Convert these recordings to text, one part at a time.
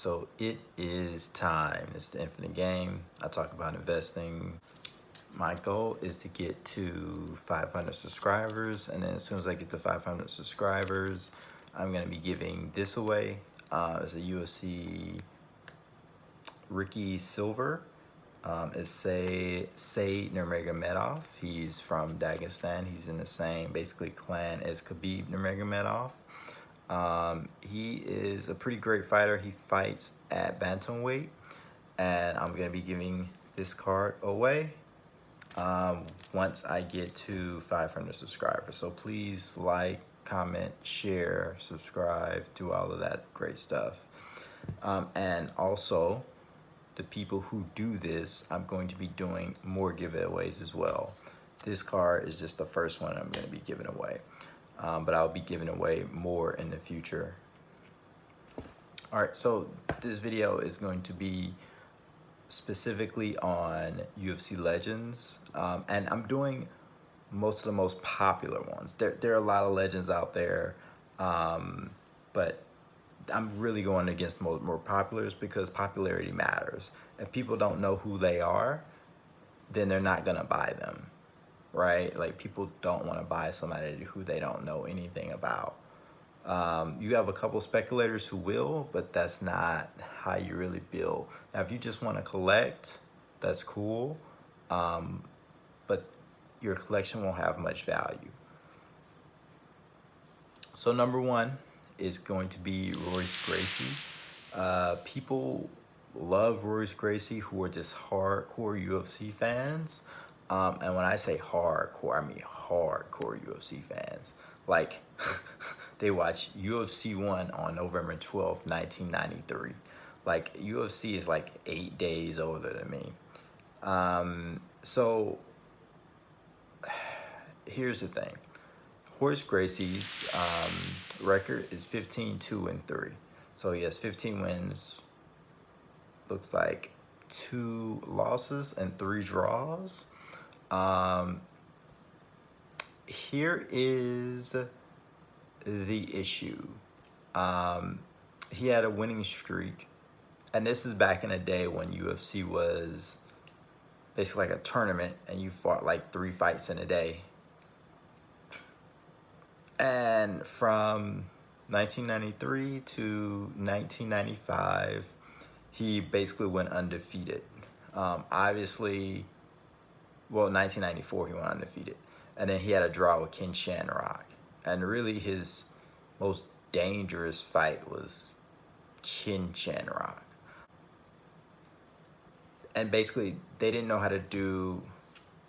So it is time. It's the infinite game. I talk about investing. My goal is to get to 500 subscribers, and then as soon as I get to 500 subscribers, I'm going to be giving this away. It's a UFC Ricky Silver. It's Say Nurmagomedov. He's from Dagestan. He's in the same basically clan as Khabib Nurmagomedov. He is a pretty great fighter. He fights at bantamweight, and I'm going to be giving this card away once I get to 500 subscribers. So please like, comment, share, subscribe, do all of that great stuff. And also, the people who do this, I'm going to be doing more giveaways as well. This card is just the first one I'm going to be giving away. But I'll be giving away more in the future. All right, so this video is going to be specifically on UFC legends, and I'm doing most of the most popular ones. There are a lot of legends out there, but I'm really going against more populars because popularity matters. If people don't know who they are, then they're not gonna buy them, right? Like, people don't want to buy somebody who they don't know anything about. You have a couple speculators who will, but that's not how you really build. Now, if you just want to collect, that's cool, but your collection won't have much value. So number one is going to be Royce Gracie. People love Royce Gracie who are just hardcore UFC fans. And when I say hardcore, I mean hardcore UFC fans. Like, they watch UFC 1 on November 12th, 1993. Like, UFC is like 8 days older than me. So here's the thing. Royce Gracie's record is 15-2-3. So he has 15 wins, looks like 2 losses and 3 draws. Here is the issue. He had a winning streak, and this is back in the day when UFC was basically like a tournament and you fought like 3 fights in a day. And from 1993 to 1995, he basically went undefeated. Obviously, well, 1994 he went undefeated, and then he had a draw with Ken Shamrock. And really, his most dangerous fight was Ken Shamrock. And basically, they didn't know how to do.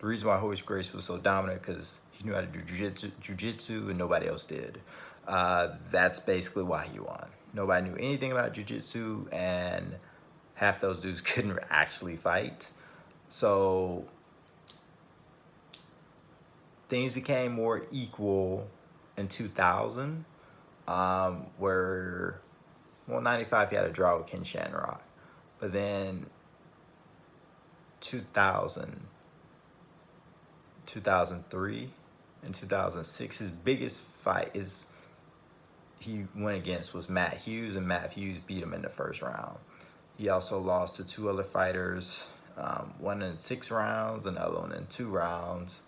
The reason why Royce Gracie was so dominant because he knew how to do jiu-jitsu and nobody else did. That's basically why he won. Nobody knew anything about jiu-jitsu, and half those dudes couldn't actually fight. So things became more equal in 2000, where, well, 95 he had a draw with Ken Shamrock, but then 2000, 2003, and 2006, his biggest fight he went against was Matt Hughes, and Matt Hughes beat him in the first round. He also lost to 2 other fighters, one in 6 rounds, another one in 2 rounds.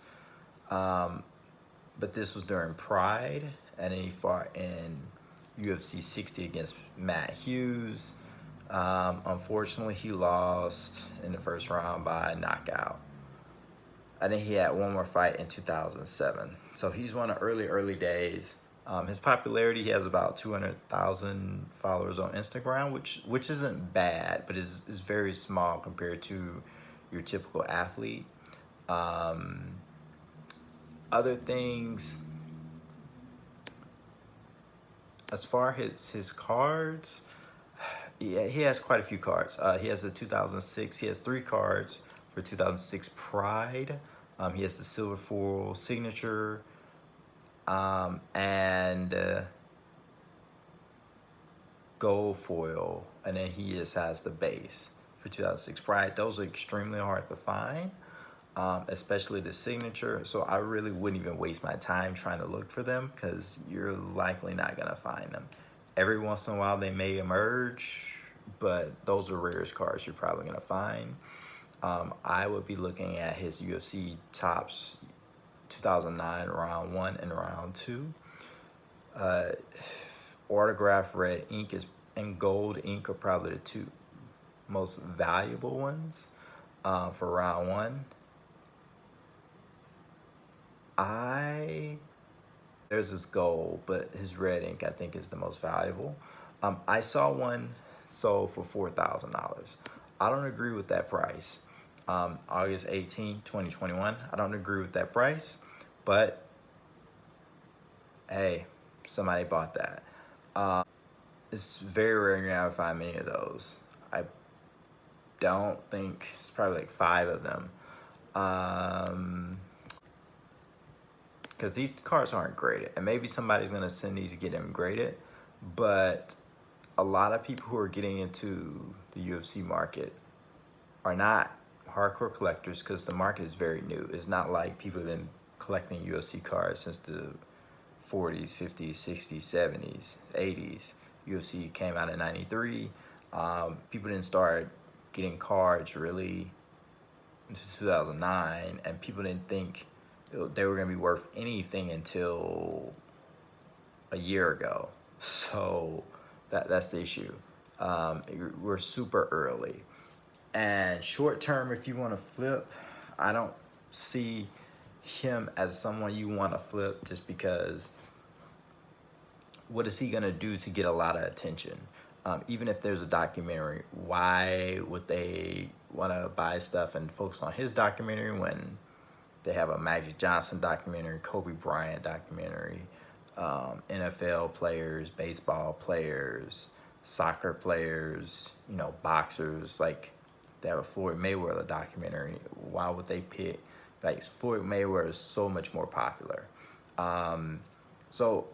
But this was during Pride, and then he fought in UFC 60 against Matt Hughes. Unfortunately, he lost in the first round by knockout. And then he had one more fight in 2007. So he's one of early days. His popularity, he has about 200,000 followers on Instagram, which isn't bad, but is very small compared to your typical athlete. Other things, as far as his cards, yeah, he has quite a few cards. He has the 2006, he has 3 cards for 2006 Pride. He has the silver foil signature, and gold foil, and then he just has the base for 2006 Pride. Those are extremely hard to find, especially the signature. So I really wouldn't even waste my time trying to look for them because you're likely not gonna find them. Every once in a while they may emerge, but those are rarest cards you're probably gonna find. I would be looking at his UFC Tops 2009 round 1 and round 2. Autograph red ink and gold ink are probably the two most valuable ones for round 1. There's his gold, but his red ink I think is the most valuable. I saw one sold for $4,000. I don't agree with that price. August 18, 2021. I don't agree with that price, but hey, somebody bought that. It's very rare you're gonna find many of those. I don't think it's probably like 5 of them. Because these cards aren't graded, and maybe somebody's gonna send these to get them graded, but a lot of people who are getting into the UFC market are not hardcore collectors because the market is very new. It's not like people have been collecting UFC cards since the 40s, 50s, 60s, 70s, 80s. UFC came out in 93. People didn't start getting cards really until 2009, and people didn't think they were going to be worth anything until a year ago. So that's the issue. We're super early. And short term, if you want to flip, I don't see him as someone you want to flip just because what is he going to do to get a lot of attention? Even if there's a documentary, why would they want to buy stuff and focus on his documentary when they have a Magic Johnson documentary, Kobe Bryant documentary, NFL players, baseball players, soccer players, boxers, like they have a Floyd Mayweather documentary. Why would they pick, like Floyd Mayweather is so much more popular. So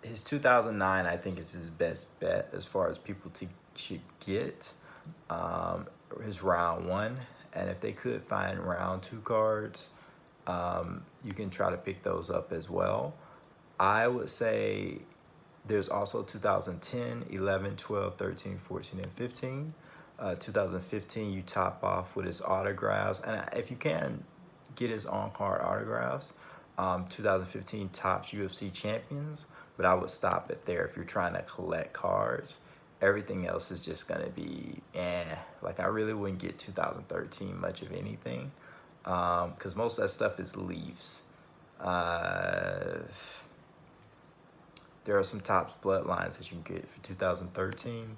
his 2009, I think, is his best bet as far as people should get his round 1. And if they could find round 2 cards, you can try to pick those up as well. I would say there's also 2010, 11, 12, 13, 14, and 15. 2015, you top off with his autographs. And if you can get his on-card autographs, 2015 Topps UFC Champions. But I would stop it there if you're trying to collect cards. Everything else is just going to be like I really wouldn't get 2013 much of anything because most of that stuff is Leafs. There are some Topps bloodlines that you can get for 2013.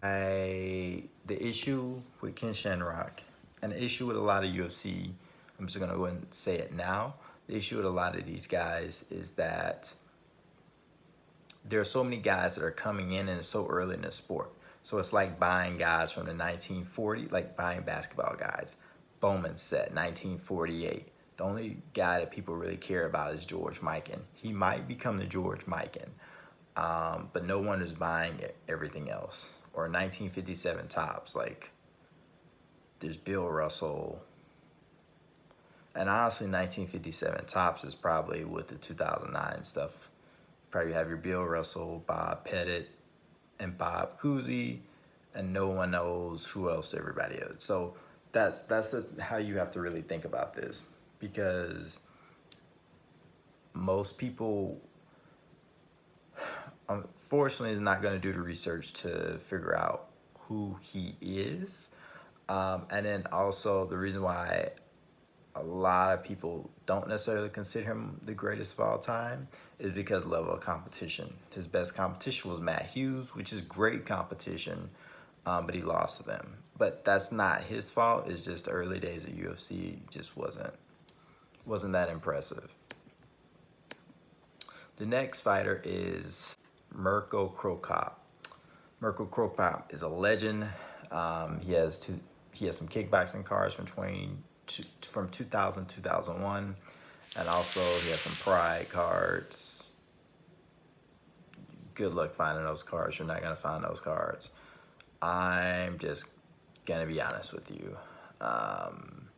The issue with Ken Shamrock and the issue with a lot of UFC, I'm just going to go ahead and say it now. The issue with a lot of these guys is that there are so many guys that are coming in and it's so early in the sport. So it's like buying guys from the 1940s, like buying basketball guys. Bowman set, 1948. The only guy that people really care about is George Mikan. He might become the George Mikan, but no one is buying everything else. Or 1957 Topps, like there's Bill Russell. And honestly, 1957 Topps is probably with the 2009 stuff. Probably have your Bill Russell, Bob Pettit, and Bob Cousy, and no one knows who else everybody is. So that's how you have to really think about this, because most people, unfortunately, is not going to do the research to figure out who he is. And then also the reason why a lot of people don't necessarily consider him the greatest of all time is because level of competition. His best competition was Matt Hughes, which is great competition, but he lost to them. But that's not his fault. It's just the early days of UFC just wasn't that impressive. The next fighter is Mirko Cro Cop. Mirko Cro Cop is a legend. He has some kickboxing cards from 2000, 2001, and also he has some Pride cards. Good luck finding those cards. You're not gonna find those cards. I'm just gonna be honest with you. And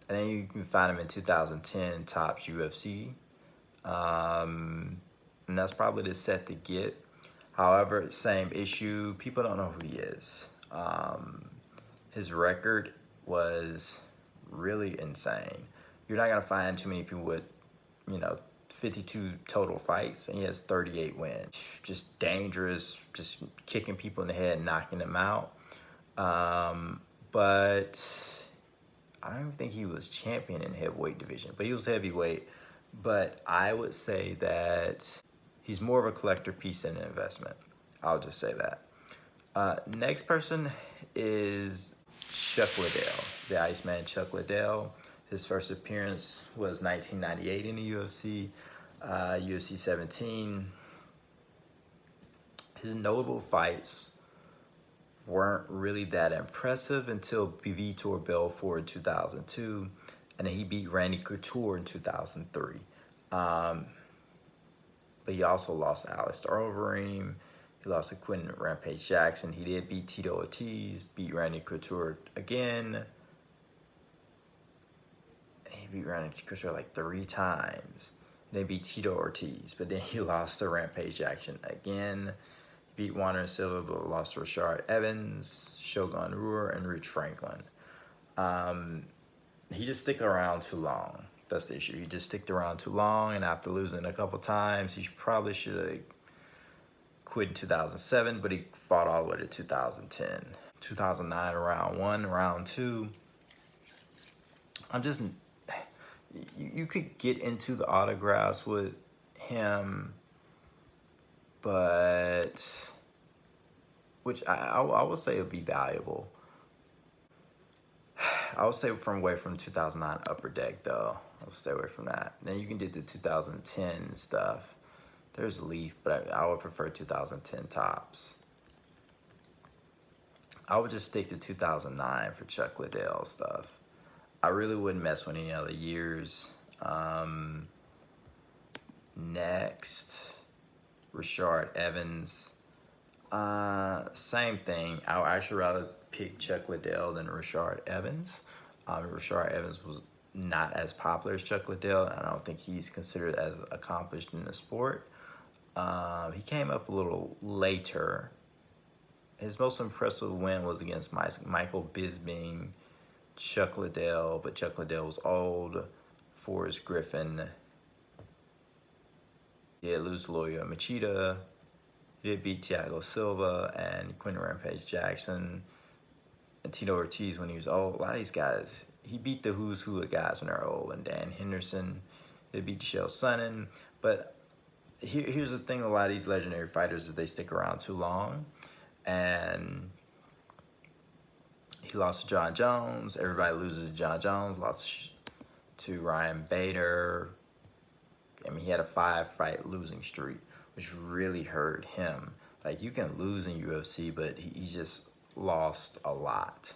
then you can find him in 2010 Topps UFC. And that's probably the set to get. However, same issue. People don't know who he is. His record was really insane. You're not gonna find too many people with, 52 total fights, and he has 38 wins. Just dangerous, just kicking people in the head, knocking them out. But I don't even think he was champion in heavyweight division, but he was heavyweight. But I would say that he's more of a collector piece than an investment. I'll just say that. Next person is Chuck Liddell, the Iceman Chuck Liddell. His first appearance was 1998 in the UFC, UFC 17. His notable fights weren't really that impressive until Vitor Belfort in 2002, and then he beat Randy Couture in 2003. But he also lost to Alistair Overeem. He lost to Quentin Rampage Jackson. He did beat Tito Ortiz, beat Randy Couture again. He beat Randy Couture like 3 times. And then beat Tito Ortiz, but then he lost to Rampage Jackson again. He beat Warner Silva, but lost to Rashard Evans, Shogun Rua, and Rich Franklin. He just stick around too long. That's the issue. He just sticked around too long, and after losing a couple times, he probably should have quit in 2007, but he fought all the way to 2010. 2009, round 1, round 2. You could get into the autographs with him, but which I would say would be valuable. I would say away from 2009 Upper Deck, though. I would stay away from that. Then you can do the 2010 stuff. There's Leaf, but I would prefer 2010 tops. I would just stick to 2009 for Chuck Liddell stuff. I really wouldn't mess with any other years. Next, Rashard Evans. Same thing. I would actually rather pick Chuck Liddell than Rashard Evans. Rashard Evans was not as popular as Chuck Liddell, and I don't think he's considered as accomplished in the sport. He came up a little later. His most impressive win was against Michael Bisping, Chuck Liddell, but Chuck Liddell was old. Forrest Griffin. He did lose to Lyoto Machida. He did beat Thiago Silva and Quentin Rampage Jackson and Tito Ortiz when he was old. A lot of these guys, he beat the who's who of guys when they're old, and Dan Henderson. He beat Chael Sonnen. But here's the thing, a lot of these legendary fighters is they stick around too long. And he lost to John Jones. Everybody loses to John Jones. Lost to Ryan Bader. I mean, he had a 5-fight losing streak, which really hurt him. Like, you can lose in UFC, but he just lost a lot.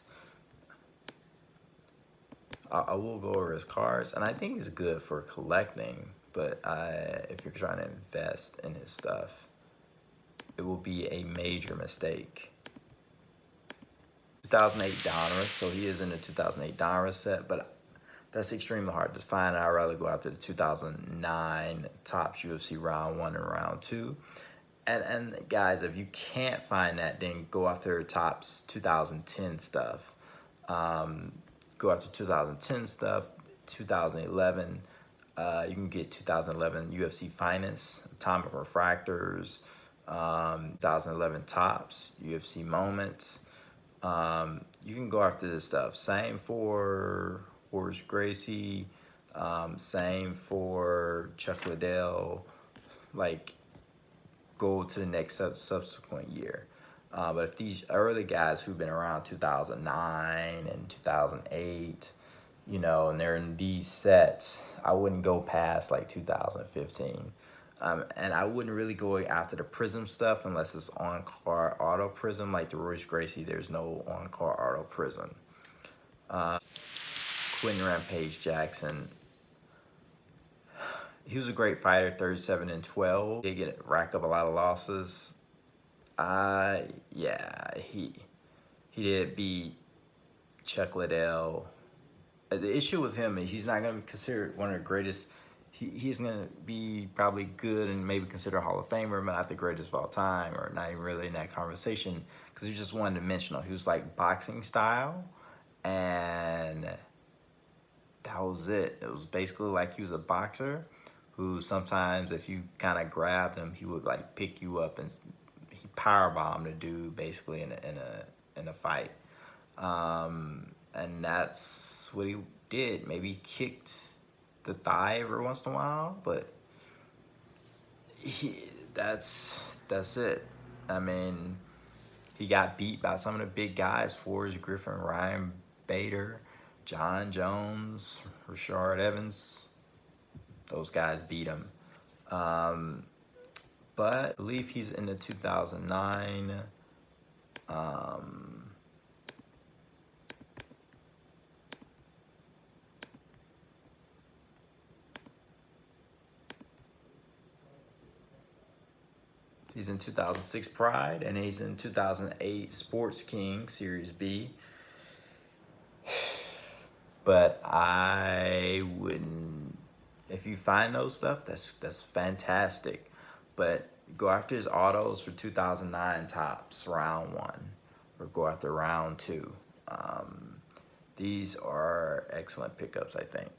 I will go over his cards, and I think he's good for collecting, but if you're trying to invest in his stuff, it will be a major mistake. 2008 Donruss, so he is in the 2008 Donruss set, but that's extremely hard to find. I'd rather go after the 2009 Topps UFC round 1 and round 2. And guys, if you can't find that, then go after Topps 2010 stuff. Go after 2010 stuff, 2011. You can get 2011 UFC Finest, Atomic Refractors, 2011 Topps, UFC Moments. You can go after this stuff. Same for Royce Gracie, same for Chuck Liddell. Like, go to the next subsequent year. But if these early guys who've been around 2009 and 2008, and they're in these sets, I wouldn't go past like 2015. And I wouldn't really go after the Prism stuff unless it's on-card auto Prism. Like the Royce Gracie, there's no on-card auto Prism. Quentin Rampage Jackson, he was a great fighter, 37-12. He did rack up a lot of losses. Yeah, he did beat Chuck Liddell. The issue with him is he's not going to be considered one of the greatest. he's gonna be probably good and maybe considered a Hall of Famer, but not the greatest of all time, or not even really in that conversation, because he's just one dimensional. He was like boxing style, and that was it. It was basically like he was a boxer who sometimes, if you kind of grabbed him, he would like pick you up and he powerbombed a dude basically in a fight. And that's what he did. Maybe he kicked the thigh every once in a while, but that's it. I mean, he got beat by some of the big guys: Forrest Griffin, Ryan Bader, John Jones, Rashard Evans. Those guys beat him. But I believe he's in the 2009 he's in 2006 Pride, and he's in 2008 Sports King Series B. But I wouldn't. If you find those stuff, that's fantastic. But go after his autos for 2009 tops round 1, or go after round 2. These are excellent pickups, I think.